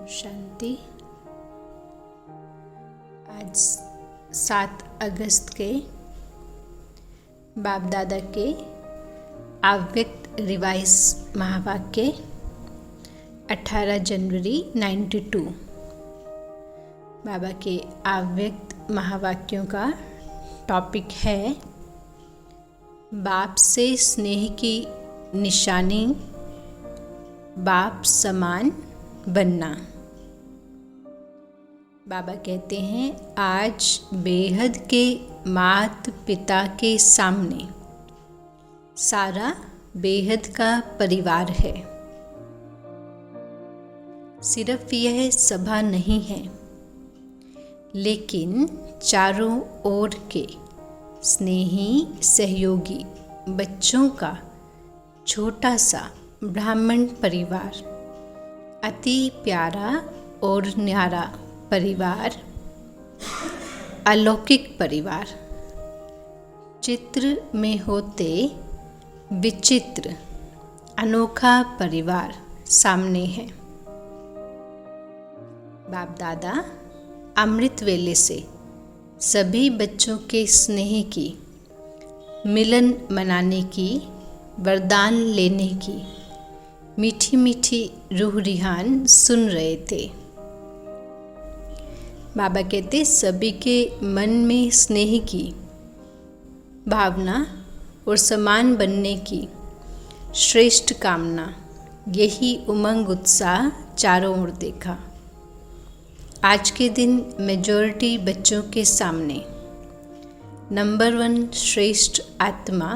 शांति। आज 7 अगस्त के बाप दादा के अव्यक्त रिवाइज महावाक्य 18 जनवरी 92। बाबा के अव्यक्त महावाक्यों का टॉपिक है बाप से स्नेह की निशानी, बाप समान बनना। बाबा कहते हैं, आज बेहद के माता पिता के सामने सारा बेहद का परिवार है। सिर्फ यह सभा नहीं है, लेकिन चारों ओर के स्नेही सहयोगी बच्चों का छोटा सा ब्राह्मण परिवार, अति प्यारा और न्यारा परिवार, अलौकिक परिवार, चित्र में होते विचित्र अनोखा परिवार सामने है। बाप दादा अमृत वेले से सभी बच्चों के स्नेह की, मिलन मनाने की, वरदान लेने की मीठी मीठी रूह रिहान सुन रहे थे। बाबा कहते, सभी के मन में स्नेह की भावना और समान बनने की श्रेष्ठ कामना, यही उमंग उत्साह चारों ओर देखा। आज के दिन मेजॉरिटी बच्चों के सामने नंबर 1 श्रेष्ठ आत्मा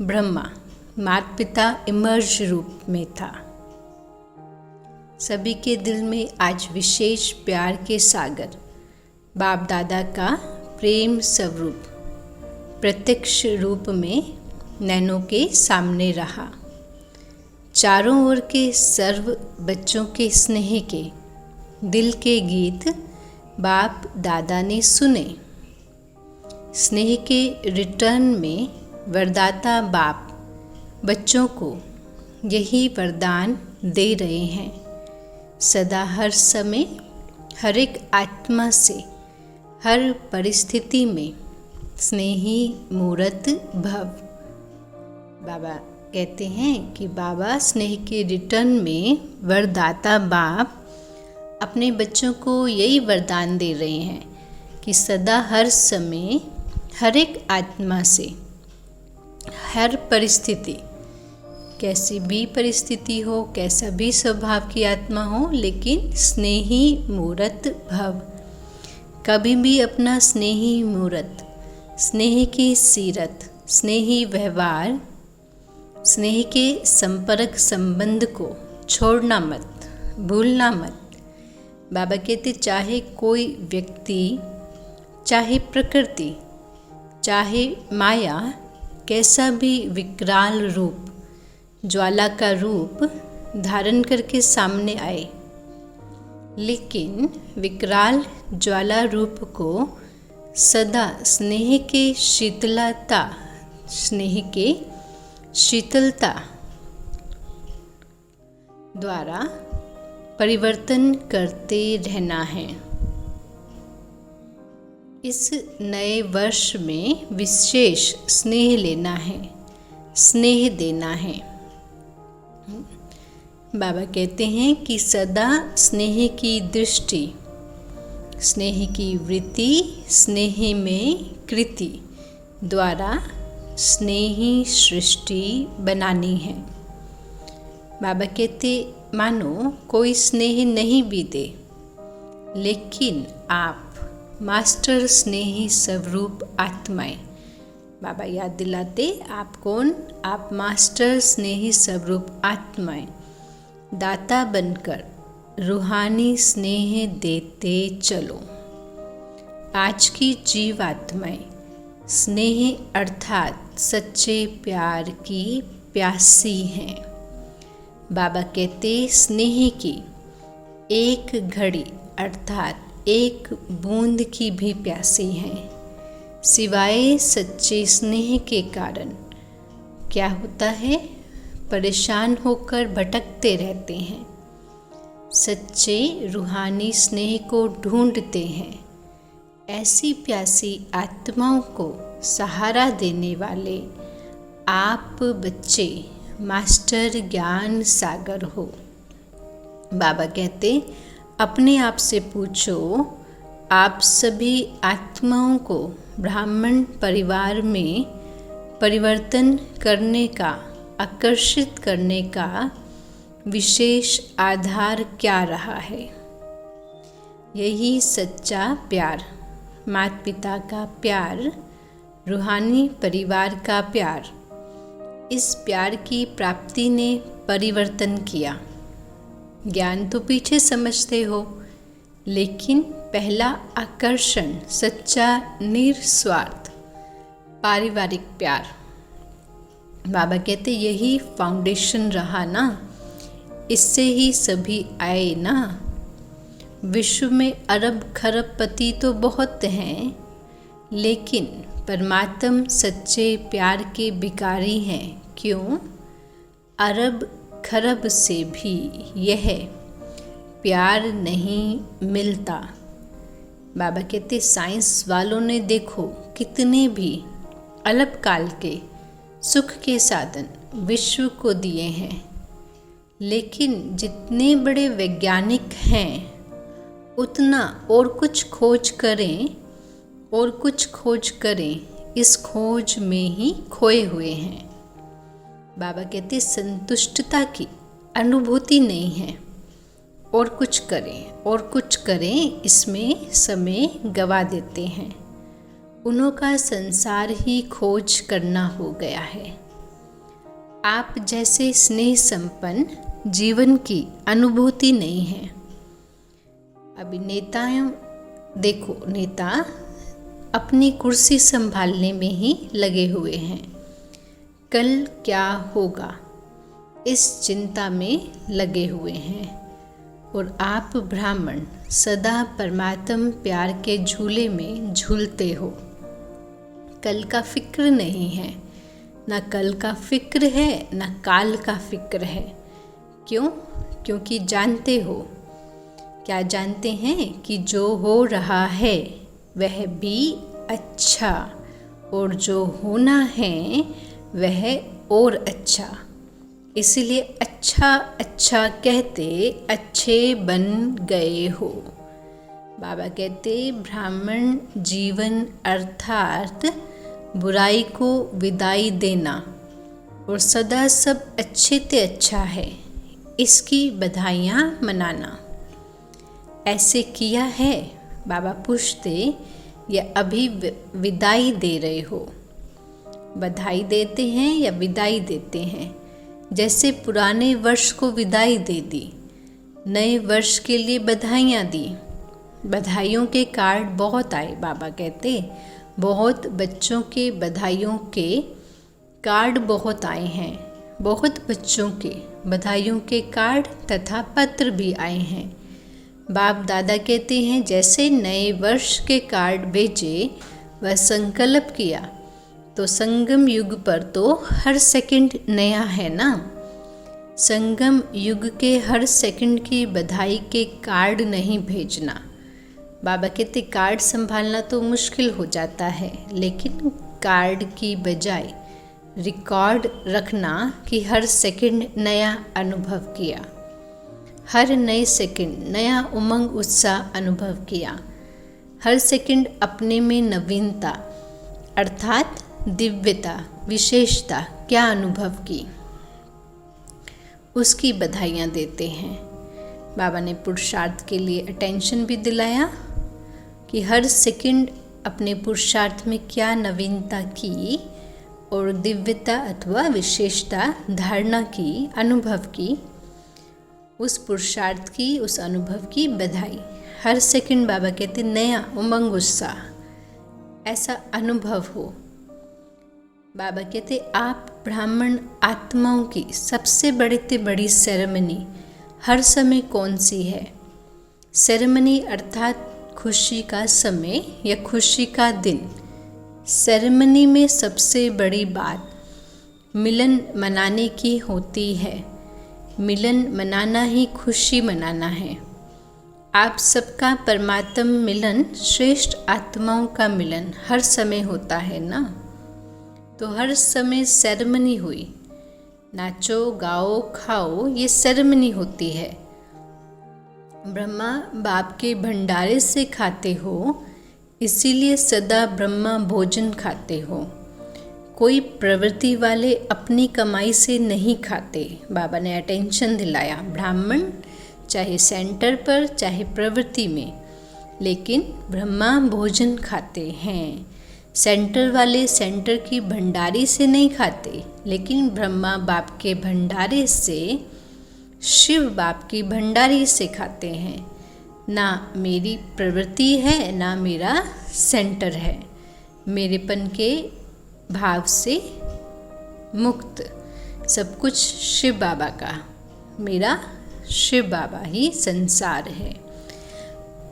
ब्रह्मा माता पिता इमर्ज रूप में था। सभी के दिल में आज विशेष प्यार के सागर बाप दादा का प्रेम स्वरूप प्रत्यक्ष रूप में नैनों के सामने रहा। चारों ओर के सर्व बच्चों के स्नेह के दिल के गीत बाप दादा ने सुने। स्नेह के रिटर्न में वरदाता बाप बच्चों को यही वरदान दे रहे हैं, सदा हर समय हर एक आत्मा से हर परिस्थिति में स्नेही मूर्त भव। बाबा कहते हैं कि बाबा स्नेह के रिटर्न में वरदाता बाप अपने बच्चों को यही वरदान दे रहे हैं कि सदा हर समय हर एक आत्मा से हर परिस्थिति, कैसी भी परिस्थिति हो, कैसा भी स्वभाव की आत्मा हो, लेकिन स्नेही मूर्त भव। कभी भी अपना स्नेही मूर्त, स्नेह की सीरत, स्नेही व्यवहार, स्नेह के संपर्क संबंध को छोड़ना मत, भूलना मत। बाबा कहते, चाहे कोई व्यक्ति, चाहे प्रकृति, चाहे माया, कैसा भी विकराल रूप, ज्वाला का रूप धारण करके सामने आए, लेकिन विकराल ज्वाला रूप को सदा स्नेह के शीतलता द्वारा परिवर्तन करते रहना है। इस नए वर्ष में विशेष स्नेह लेना है, स्नेह देना है। बाबा कहते हैं कि सदा स्नेह की दृष्टि, स्नेह की वृत्ति, स्नेह में कृति द्वारा स्नेही सृष्टि बनानी है। बाबा कहते, मानो कोई स्नेह नहीं भी दे, लेकिन आप मास्टर स्नेही स्वरूप आत्माएं। बाबा याद दिलाते, आप कौन? आप मास्टर स्नेही स्वरूप आत्माएं, दाता बनकर रूहानी स्नेह देते चलो। आज की जीवात्माएं स्नेह अर्थात सच्चे प्यार की प्यासी हैं। बाबा कहते, स्नेह की एक घड़ी अर्थात एक बूंद की भी प्यासी हैं। सिवाय सच्चे स्नेह के कारण क्या होता है? परेशान होकर भटकते रहते हैं। सच्चे रूहानी स्नेह को ढूंढते हैं। ऐसी प्यासी आत्माओं को सहारा देने वाले आप बच्चे मास्टर ज्ञान सागर हो। बाबा कहते अपने आप से पूछो, आप सभी आत्माओं को ब्राह्मण परिवार में परिवर्तन करने का, आकर्षित करने का विशेष आधार क्या रहा है? यही सच्चा प्यार, माता पिता का प्यार, रूहानी परिवार का प्यार। इस प्यार की प्राप्ति ने परिवर्तन किया। ज्ञान तो पीछे समझते हो, लेकिन पहला आकर्षण सच्चा निस्वार्थ पारिवारिक प्यार। बाबा कहते यही फाउंडेशन रहा ना, इससे ही सभी आए ना। विश्व में अरब खरबपति तो बहुत हैं, लेकिन परमात्म सच्चे प्यार के भिखारी हैं। क्यों? अरब खरब से भी यह प्यार नहीं मिलता। बाबा कहते साइंस वालों ने देखो कितने भी अल्पकाल के सुख के साधन विश्व को दिए हैं, लेकिन जितने बड़े वैज्ञानिक हैं उतना और कुछ खोज करें, इस खोज में ही खोए हुए हैं। बाबा कहते संतुष्टता की अनुभूति नहीं है। और कुछ करें इसमें समय गवा देते हैं। उन्हों का संसार ही खोज करना हो गया है। आप जैसे स्नेह संपन्न जीवन की अनुभूति नहीं है। अभी देखो नेता अपनी कुर्सी संभालने में ही लगे हुए हैं। कल क्या होगा इस चिंता में लगे हुए हैं, और आप ब्राह्मण सदा परमात्म प्यार के झूले में झूलते हो। कल का फिक्र नहीं है, ना कल का फिक्र है, ना काल का फिक्र है। क्यों? क्योंकि जानते हो, क्या जानते हैं कि जो हो रहा है वह भी अच्छा, और जो होना है वह और अच्छा। इसलिए अच्छा कहते अच्छे बन गए हो। बाबा कहते ब्राह्मण जीवन अर्थात बुराई को विदाई देना और सदा सब अच्छे ते अच्छा है, इसकी बधाइयाँ मनाना। ऐसे किया है? बाबा पूछते या अभी विदाई दे रहे हो? बधाई देते हैं या विदाई देते हैं? जैसे पुराने वर्ष को विदाई दे दी, नए वर्ष के लिए बधाइयाँ दी। बधाइयों के कार्ड बहुत आए। बाबा कहते बहुत बच्चों के बधाइयों के कार्ड बहुत आए हैं। बहुत बच्चों के बधाइयों के कार्ड तथा पत्र भी आए हैं। बाप दादा कहते हैं जैसे नए वर्ष के कार्ड भेजे व संकल्प किया, तो संगम युग पर तो हर सेकंड नया है ना। संगम युग के हर सेकंड की बधाई के कार्ड नहीं भेजना। बाबा कहते कार्ड संभालना तो मुश्किल हो जाता है, लेकिन कार्ड की बजाय रिकॉर्ड रखना कि हर सेकंड नया अनुभव किया, हर नए सेकंड नया उमंग उत्साह अनुभव किया, हर सेकंड अपने में नवीनता अर्थात दिव्यता विशेषता क्या अनुभव की, उसकी बधाइयाँ देते हैं। बाबा ने पुरुषार्थ के लिए अटेंशन भी दिलाया कि हर सेकंड अपने पुरुषार्थ में क्या नवीनता की और दिव्यता अथवा विशेषता धारणा की, अनुभव की, उस पुरुषार्थ की, उस अनुभव की बधाई। हर सेकंड बाबा कहते नया उमंग उत्साह ऐसा अनुभव हो। बाबा कहते आप ब्राह्मण आत्माओं की सबसे बड़ी से बड़ी सेरेमनी हर समय कौन सी है? सेरेमनी अर्थात खुशी का समय या खुशी का दिन। सेरेमनी में सबसे बड़ी बात मिलन मनाने की होती है। मिलन मनाना ही खुशी मनाना है। आप सबका परमात्म मिलन, श्रेष्ठ आत्माओं का मिलन हर समय होता है ना। तो हर समय सेरेमनी हुई, नाचो गाओ खाओ, ये सेरेमनी होती है। ब्रह्मा बाप के भंडारे से खाते हो, इसीलिए सदा ब्रह्मा भोजन खाते हो। कोई प्रवृत्ति वाले अपनी कमाई से नहीं खाते। बाबा ने अटेंशन दिलाया, ब्राह्मण चाहे सेंटर पर चाहे प्रवृत्ति में, लेकिन ब्रह्मा भोजन खाते हैं। सेंटर वाले सेंटर की भंडारी से नहीं खाते, लेकिन ब्रह्मा बाप के भंडारे से, शिव बाप की भंडारी से खाते हैं। ना मेरी प्रवृत्ति है ना मेरा सेंटर है, मेरेपन के भाव से मुक्त, सब कुछ शिव बाबा का, मेरा शिव बाबा ही संसार है।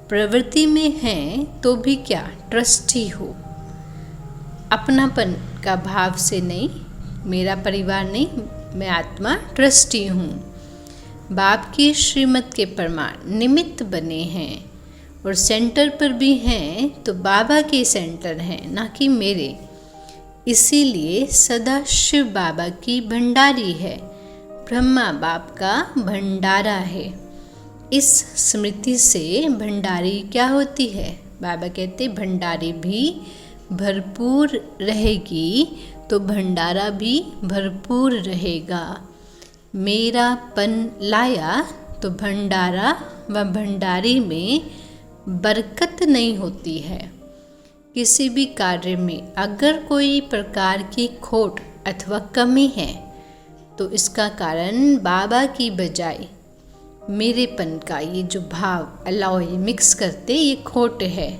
प्रवृत्ति में है तो भी क्या, ट्रस्टी हो, अपनापन का भाव से नहीं, मेरा परिवार नहीं, मैं आत्मा ट्रस्टी हूँ। बाप की श्रीमत के प्रमाण निमित्त बने हैं, और सेंटर पर भी हैं तो बाबा के सेंटर हैं, ना कि मेरे। इसीलिए सदा शिव बाबा की भंडारी है, ब्रह्मा बाप का भंडारा है। इस स्मृति से भंडारी क्या होती है, बाबा कहते भंडारी भी भरपूर रहेगी तो भंडारा भी भरपूर रहेगा। मेरा पन लाया तो भंडारा व भंडारी में बरकत नहीं होती है। किसी भी कार्य में अगर कोई प्रकार की खोट अथवा कमी है तो इसका कारण बाबा की बजाय मेरेपन का ये जो भाव अलॉय मिक्स करते, ये खोट है,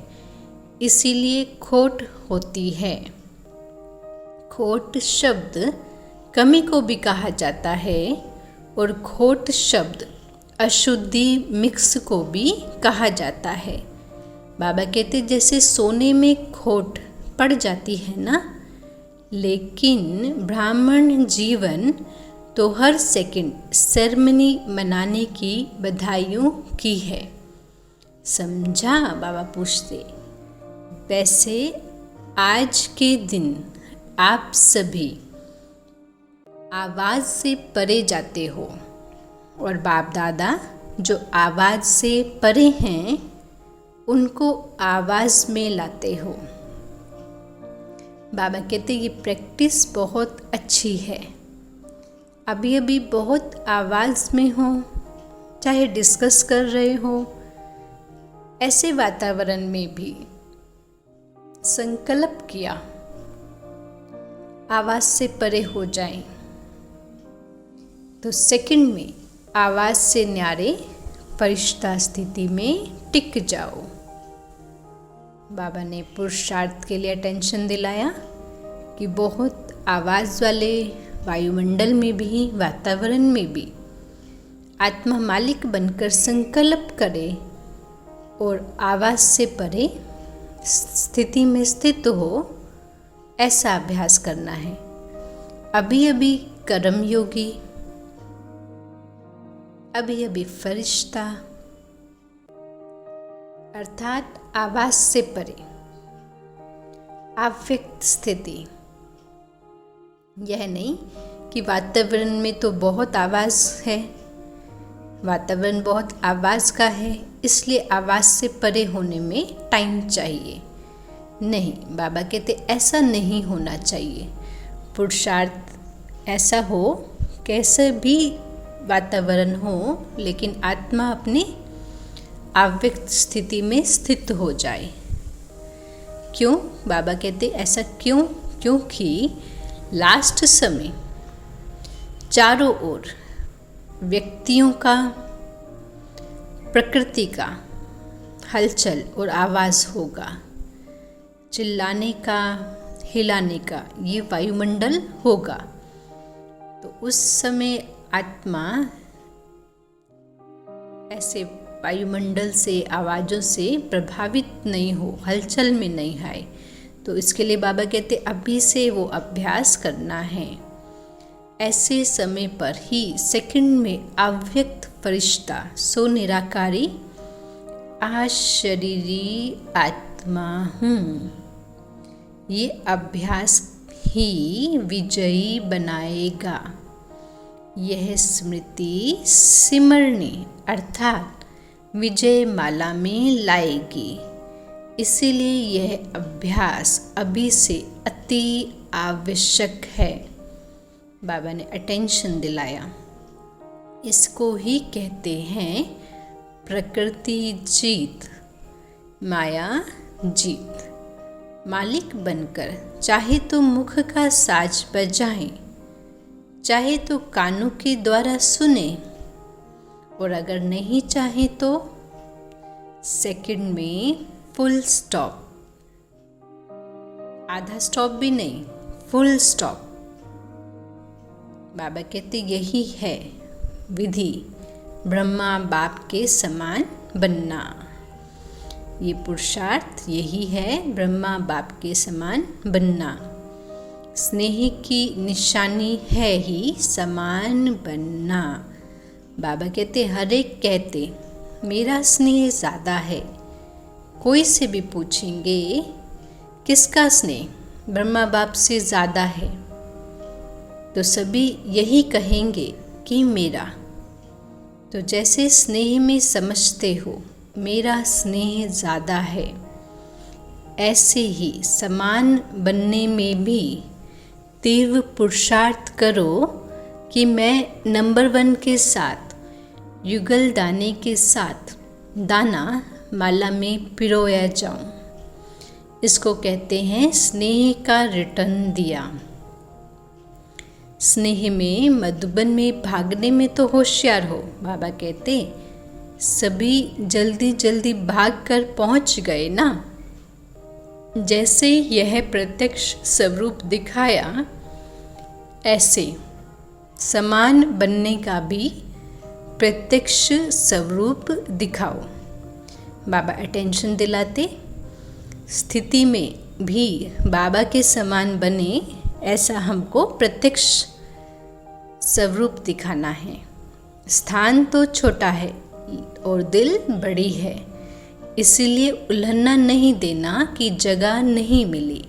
इसीलिए खोट होती है। खोट शब्द कमी को भी कहा जाता है, और खोट शब्द अशुद्धि मिक्स को भी कहा जाता है। बाबा कहते जैसे सोने में खोट पड़ जाती है ना, लेकिन ब्राह्मण जीवन तो हर सेकंड सेरेमनी मनाने की बधाइयों की है। समझा, बाबा पूछते। वैसे आज के दिन आप सभी आवाज़ से परे जाते हो, और बाप दादा जो आवाज़ से परे हैं उनको आवाज़ में लाते हो। बाबा कहते ये प्रैक्टिस बहुत अच्छी है। अभी अभी बहुत आवाज़ में हो, चाहे डिस्कस कर रहे हो, ऐसे वातावरण में भी संकल्प किया आवाज़ से परे हो जाएं, तो सेकंड में आवाज़ से न्यारे फरिश्ता स्थिति में टिक जाओ। बाबा ने पुरुषार्थ के लिए अटेंशन दिलाया कि बहुत आवाज़ वाले वायुमंडल में भी, वातावरण में भी आत्मा मालिक बनकर संकल्प करे और आवाज़ से परे स्थिति में स्थित हो, ऐसा अभ्यास करना है। अभी अभी कर्मयोगी, अभी अभी फरिश्ता, अर्थात आवाज़ से परे अव्यक्त स्थिति। यह नहीं कि वातावरण में तो बहुत आवाज़ है, वातावरण बहुत आवाज़ का है, इसलिए आवाज़ से परे होने में टाइम चाहिए। नहीं, बाबा कहते ऐसा नहीं होना चाहिए। पुरुषार्थ ऐसा हो, कैसे भी वातावरण हो, लेकिन आत्मा अपने अव्यक्त स्थिति में स्थित हो जाए। क्यों? बाबा कहते ऐसा क्यों? क्योंकि लास्ट समय चारों ओर व्यक्तियों का, प्रकृति का हलचल और आवाज़ होगा, चिल्लाने का, हिलाने का, ये वायुमंडल होगा। तो उस समय आत्मा ऐसे वायुमंडल से, आवाज़ों से प्रभावित नहीं हो, हलचल में नहीं आए। तो इसके लिए बाबा कहते अभी से वो अभ्यास करना है। ऐसे समय पर ही सेकंड में अव्यक्त फरिश्ता सो निराकारी अशरीरी आत्मा हूँ। ये अभ्यास ही विजयी बनाएगा। यह स्मृति सिमरने अर्थात विजय माला में लाएगी। इसीलिए यह अभ्यास अभी से अति आवश्यक है। बाबा ने अटेंशन दिलाया। इसको ही कहते हैं प्रकृति जीत, माया जीत। मालिक बनकर चाहे तो मुख का साज बजाएं, चाहे तो कानों के द्वारा सुने, और अगर नहीं चाहे तो सेकंड में फुल स्टॉप, आधा स्टॉप भी नहीं, फुल स्टॉप। बाबा कहते यही है विधि, ब्रह्मा बाप के समान बनना। ये पुरुषार्थ यही है, ब्रह्मा बाप के समान बनना। स्नेह की निशानी है ही समान बनना। बाबा कहते हर एक कहते मेरा स्नेह ज़्यादा है। कोई से भी पूछेंगे किसका स्नेह ब्रह्मा बाप से ज़्यादा है, तो सभी यही कहेंगे कि मेरा। तो जैसे स्नेह में समझते हो मेरा स्नेह ज़्यादा है, ऐसे ही समान बनने में भी तीव्र पुरुषार्थ करो कि मैं नंबर 1 के साथ युगल दाने के साथ दाना माला में पिरोया जाऊं। इसको कहते हैं स्नेह का रिटर्न दिया। स्नेह में मधुबन में भागने में तो होशियार हो। बाबा कहते सभी जल्दी जल्दी भागकर पहुंच गए ना। जैसे यह प्रत्यक्ष स्वरूप दिखाया, ऐसे समान बनने का भी प्रत्यक्ष स्वरूप दिखाओ। बाबा अटेंशन दिलाते स्थिति में भी बाबा के समान बने, ऐसा हमको प्रत्यक्ष स्वरूप दिखाना है। स्थान तो छोटा है और दिल बड़ी है, इसीलिए उल्हना नहीं देना कि जगह नहीं मिली।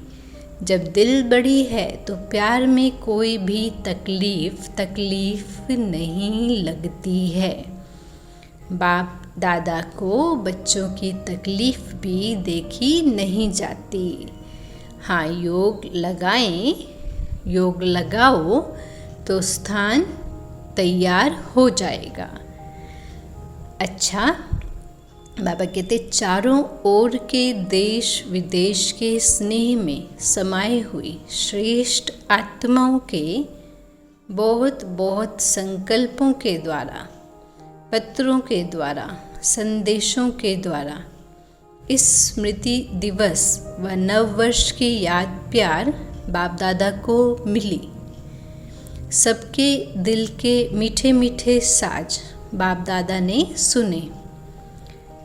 जब दिल बड़ी है तो प्यार में कोई भी तकलीफ नहीं लगती है। बाप दादा को बच्चों की तकलीफ भी देखी नहीं जाती। हाँ, योग लगाएं, योग लगाओ तो स्थान तैयार हो जाएगा। अच्छा, बाबा कहते चारों ओर के देश विदेश के स्नेह में समाये हुई श्रेष्ठ आत्माओं के बहुत बहुत संकल्पों के द्वारा, पत्रों के द्वारा, संदेशों के द्वारा इस स्मृति दिवस व नववर्ष की याद प्यार बाप दादा को मिली। सबके दिल के मीठे मीठे साज बाप दादा ने सुने।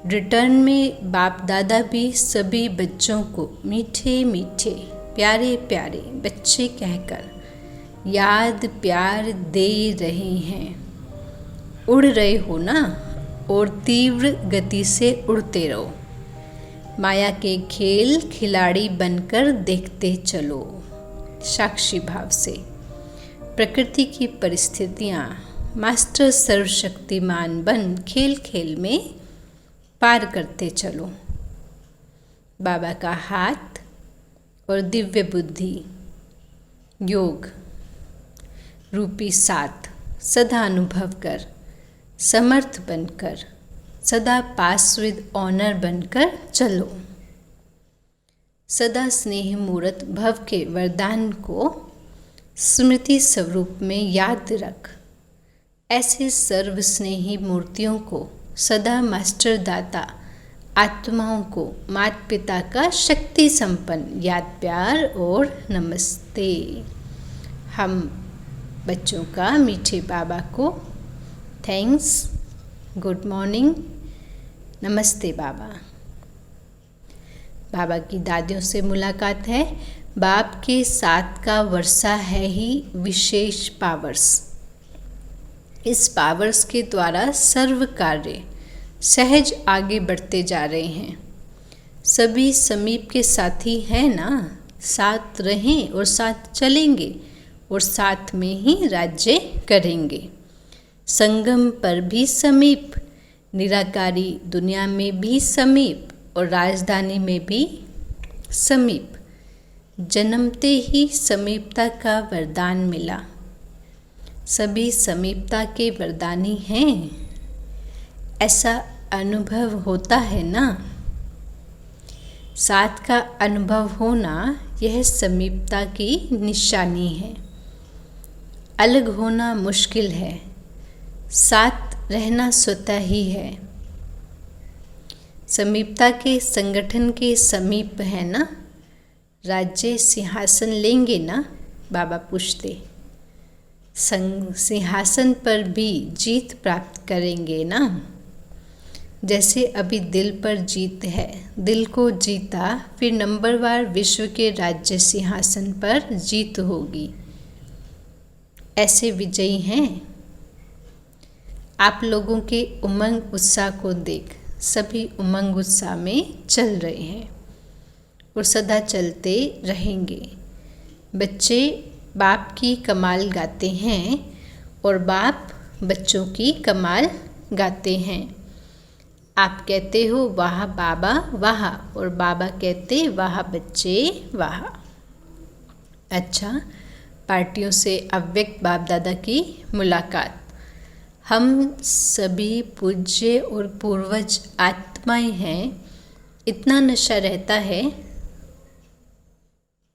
रिटर्न में बाप दादा भी सभी बच्चों को मीठे मीठे प्यारे प्यारे बच्चे कहकर याद प्यार दे रहे हैं। उड़ रहे हो ना, और तीव्र गति से उड़ते रहो। माया के खेल खिलाड़ी बनकर देखते चलो, साक्षी भाव से। प्रकृति की परिस्थितियाँ मास्टर सर्वशक्तिमान बन खेल खेल में पार करते चलो। बाबा का हाथ और दिव्य बुद्धि योग रूपी साथ सदा अनुभव कर, समर्थ बनकर, सदा पास विद ऑनर बनकर चलो। सदा स्नेह मूर्त भव के वरदान को स्मृति स्वरूप में याद रख। ऐसे सर्व स्नेही मूर्तियों को सदा मास्टर दाता आत्माओं को माता पिता का शक्ति संपन्न याद प्यार और नमस्ते। हम बच्चों का मीठे बाबा को थैंक्स, गुड मॉर्निंग, नमस्ते बाबा। बाबा की दादियों से मुलाकात है। बाप के साथ का वर्षा है ही विशेष पावर्स। इस पावर्स के द्वारा सर्व कार्य सहज आगे बढ़ते जा रहे हैं। सभी समीप के साथी हैं ना, साथ रहें और साथ चलेंगे और साथ में ही राज्य करेंगे। संगम पर भी समीप, निराकारी दुनिया में भी समीप और राजधानी में भी समीप। जन्मते ही समीपता का वरदान मिला। सभी समीपता के वरदानी हैं, ऐसा अनुभव होता है ना। साथ का अनुभव होना यह समीपता की निशानी है। अलग होना मुश्किल है, साथ रहना स्वतः ही है। समीपता के संगठन के समीप है ना, राज्य सिंहासन लेंगे ना, बाबा पूछते। सिंहासन पर भी जीत प्राप्त करेंगे ना। जैसे अभी दिल पर जीत है, दिल को जीता, फिर नंबरवार विश्व के राज्य सिंहासन पर जीत होगी। ऐसे विजयी हैं। आप लोगों के उमंग उत्साह को देख सभी उमंग उत्साह में चल रहे हैं और सदा चलते रहेंगे। बच्चे बाप की कमाल गाते हैं और बाप बच्चों की कमाल गाते हैं। आप कहते हो वाह बाबा वाह, और बाबा कहते वाह बच्चे वाह। अच्छा, पार्टियों से अव्यक्त बाप दादा की मुलाकात। हम सभी पूज्य और पूर्वज आत्माएं हैं। इतना नशा रहता है,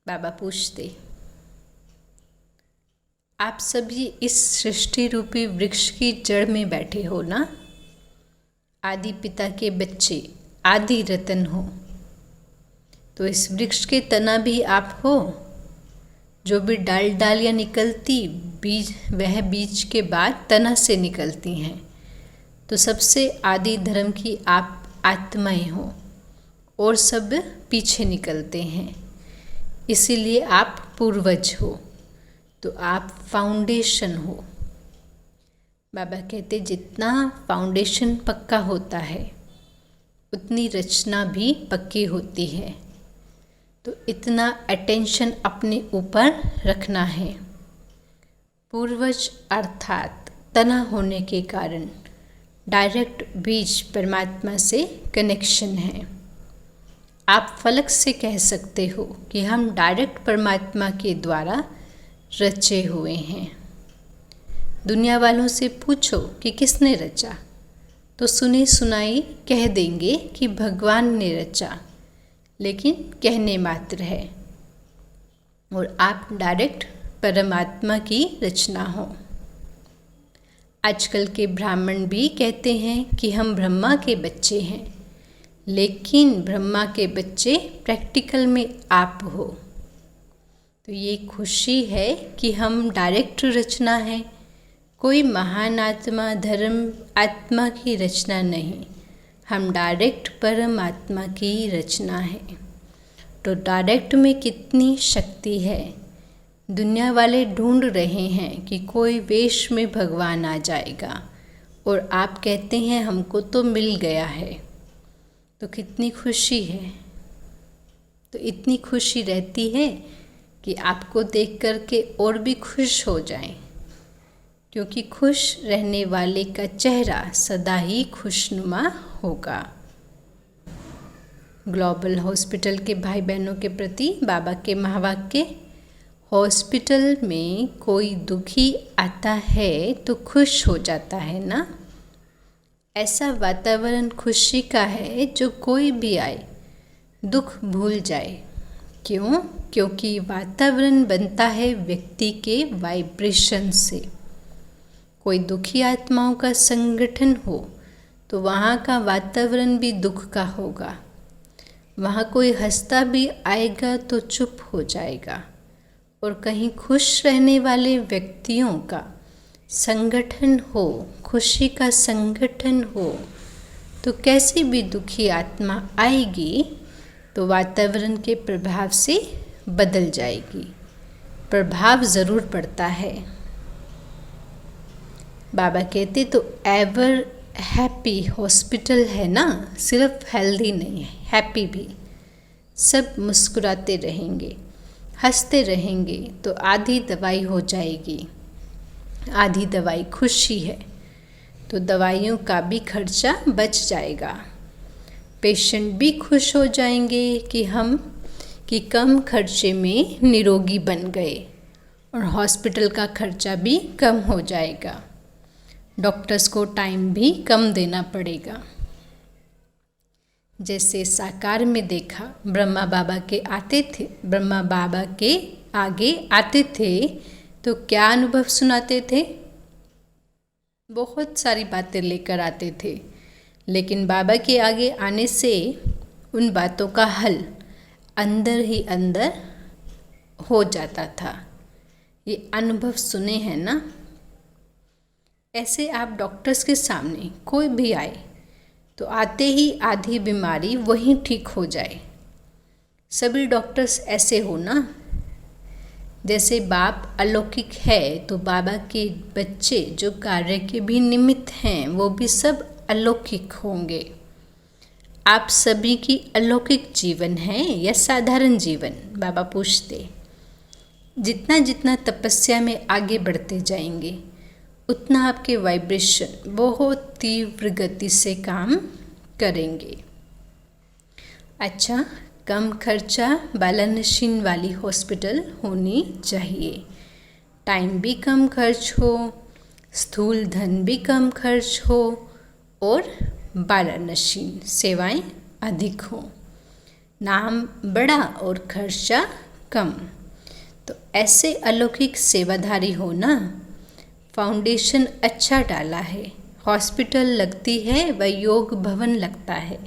बाबा पूछते। आप सभी इस सृष्टि रूपी वृक्ष की जड़ में बैठे हो ना। आदि पिता के बच्चे, आदि रतन हो, तो इस वृक्ष के तना भी आप हो। जो भी डालियाँ निकलती बीज, वह बीज के बाद तना से निकलती हैं। तो सबसे आदि धर्म की आप आत्माएं हो और सब पीछे निकलते हैं। इसीलिए आप पूर्वज हो, तो आप फाउंडेशन हो। बाबा कहते जितना फाउंडेशन पक्का होता है उतनी रचना भी पक्की होती है। तो इतना अटेंशन अपने ऊपर रखना है। पूर्वज अर्थात तना होने के कारण डायरेक्ट बीज परमात्मा से कनेक्शन है। आप फलक से कह सकते हो कि हम डायरेक्ट परमात्मा के द्वारा रचे हुए हैं। दुनिया वालों से पूछो कि किसने रचा, तो सुनी सुनाई कह देंगे कि भगवान ने रचा, लेकिन कहने मात्र है। और आप डायरेक्ट परमात्मा की रचना हो। आजकल के ब्राह्मण भी कहते हैं कि हम ब्रह्मा के बच्चे हैं, लेकिन ब्रह्मा के बच्चे प्रैक्टिकल में आप हो। तो ये खुशी है कि हम डायरेक्ट रचना है, कोई महान आत्मा धर्म आत्मा की रचना नहीं, हम डायरेक्ट परमात्मा की रचना है। तो डायरेक्ट में कितनी शक्ति है। दुनिया वाले ढूंढ रहे हैं कि कोई वेश में भगवान आ जाएगा, और आप कहते हैं हमको तो मिल गया है। तो कितनी खुशी है। तो इतनी खुशी रहती है कि आपको देख कर के और भी खुश हो जाएं, क्योंकि खुश रहने वाले का चेहरा सदा ही खुशनुमा होगा। ग्लोबल हॉस्पिटल के भाई बहनों के प्रति बाबा के महावाक्य। हॉस्पिटल में कोई दुखी आता है तो खुश हो जाता है ना। ऐसा वातावरण खुशी का है जो कोई भी आए दुख भूल जाए। क्यों? क्योंकि वातावरण बनता है व्यक्ति के वाइब्रेशन से। कोई दुखी आत्माओं का संगठन हो तो वहाँ का वातावरण भी दुख का होगा। वहाँ कोई हंसता भी आएगा तो चुप हो जाएगा। और कहीं खुश रहने वाले व्यक्तियों का संगठन हो, खुशी का संगठन हो, तो कैसी भी दुखी आत्मा आएगी तो वातावरण के प्रभाव से बदल जाएगी। प्रभाव ज़रूर पड़ता है। बाबा कहते तो एवर हैप्पी हॉस्पिटल है ना, सिर्फ हेल्दी नहीं है, हैप्पी भी। सब मुस्कुराते रहेंगे, हंसते रहेंगे तो आधी दवाई हो जाएगी। आधी दवाई खुशी है तो दवाइयों का भी खर्चा बच जाएगा। पेशेंट भी खुश हो जाएंगे कि कम खर्चे में निरोगी बन गए, और हॉस्पिटल का खर्चा भी कम हो जाएगा। डॉक्टर्स को टाइम भी कम देना पड़ेगा। जैसे साकार में देखा, ब्रह्मा बाबा के आगे आते थे तो क्या अनुभव सुनाते थे? बहुत सारी बातें लेकर आते थे, लेकिन बाबा के आगे आने से उन बातों का हल अंदर ही अंदर हो जाता था। ये अनुभव सुने हैं ना? ऐसे आप डॉक्टर्स के सामने कोई भी आए तो आते ही आधी बीमारी वहीं ठीक हो जाए। सभी डॉक्टर्स ऐसे हो ना। जैसे बाप अलौकिक है तो बाबा के बच्चे जो कार्य के भी निमित्त हैं वो भी सब अलौकिक होंगे। आप सभी की अलौकिक जीवन है या साधारण जीवन? बाबा पूछते। जितना जितना तपस्या में आगे बढ़ते जाएंगे उतना आपके वाइब्रेशन बहुत तीव्र गति से काम करेंगे। अच्छा, कम खर्चा बालानशीन वाली हॉस्पिटल होनी चाहिए। टाइम भी कम खर्च हो, स्थूल धन भी कम खर्च हो और बालानशीन सेवाएं अधिक हो। नाम बड़ा और खर्चा कम। तो ऐसे अलौकिक सेवाधारी हो ना। फाउंडेशन अच्छा डाला है। हॉस्पिटल लगती है व योग भवन लगता है।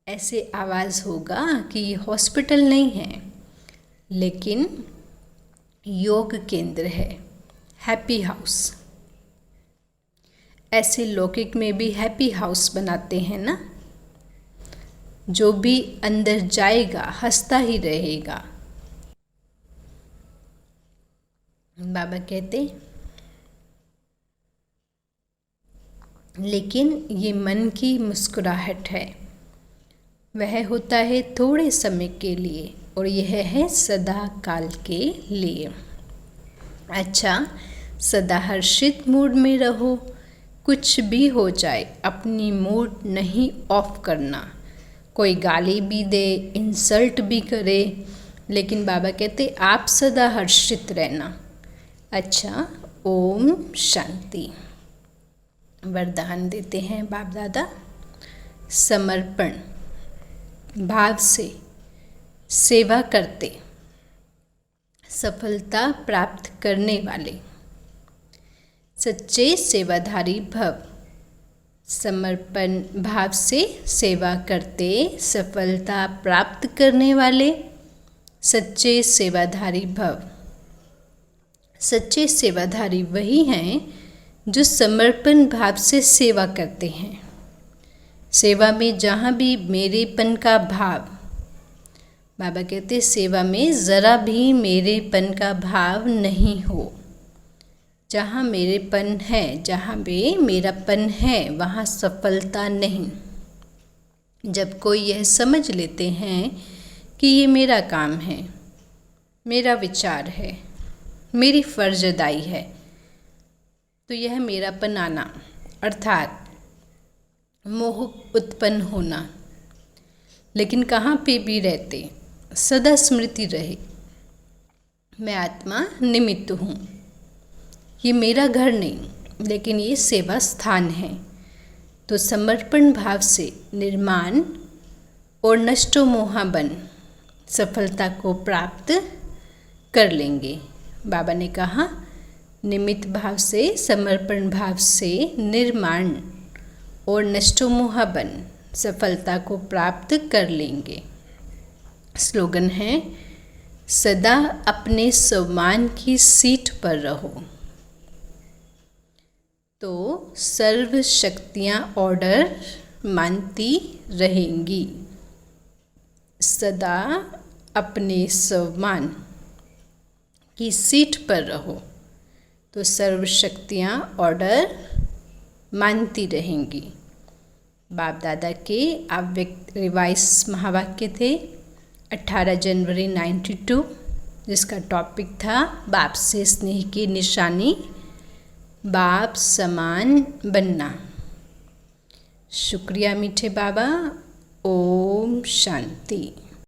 ऐसे आवाज़ होगा कि ये हॉस्पिटल नहीं है लेकिन योग केंद्र है, हैप्पी हाउस। ऐसे लौकिक में भी हैप्पी हाउस बनाते हैं ना। जो भी अंदर जाएगा हंसता ही रहेगा। बाबा कहते लेकिन ये मन की मुस्कुराहट है, वह होता है थोड़े समय के लिए और यह है सदा काल के लिए। अच्छा, सदा हर्षित मूड में रहो। कुछ भी हो जाए अपनी मूड नहीं ऑफ करना। कोई गाली भी दे, इंसल्ट भी करे, लेकिन बाबा कहते आप सदा हर्षित रहना। अच्छा, ओम शांति। वरदान देते हैं बाप दादा। समर्पण भाव से सेवा करते सफलता प्राप्त करने वाले सच्चे सेवाधारी भव। समर्पण भाव से सेवा करते सफलता प्राप्त करने वाले सच्चे सेवाधारी भव। सच्चे सेवाधारी वही हैं जो समर्पण भाव से सेवा करते हैं। सेवा में जहाँ भी मेरेपन का भाव, बाबा कहते सेवा में ज़रा भी मेरेपन का भाव नहीं हो। जहाँ मेरेपन है, जहाँ भी मेरापन है, वहाँ सफलता नहीं। जब कोई यह समझ लेते हैं कि ये मेरा काम है, मेरा विचार है, मेरी फर्ज अदाई है, तो यह मेरापन आना अर्थात मोह उत्पन्न होना। लेकिन कहाँ पे भी रहते सदा स्मृति रहे, मैं आत्मा निमित्त हूँ। ये मेरा घर नहीं लेकिन ये सेवा स्थान है। तो समर्पण भाव से निर्माण और नष्टो मोहाबन सफलता को प्राप्त कर लेंगे। बाबा ने कहा निमित्त भाव से, समर्पण भाव से निर्माण और नष्टो मोहाबन सफलता को प्राप्त कर लेंगे। स्लोगन है सदा अपने सम्मान की सीट पर रहो तो सर्व शक्तियाँ ऑर्डर मानती रहेंगी। सदा अपने स्वाभिमान की सीट पर रहो तो सर्वशक्तियाँ ऑर्डर मानती रहेंगी। बाप दादा के अव्यक्त रिवाइज महावाक्य थे 18 जनवरी 92, जिसका टॉपिक था बाप से स्नेह की निशानी, बाप समान बनना। शुक्रिया मीठे बाबा। ओम शांति।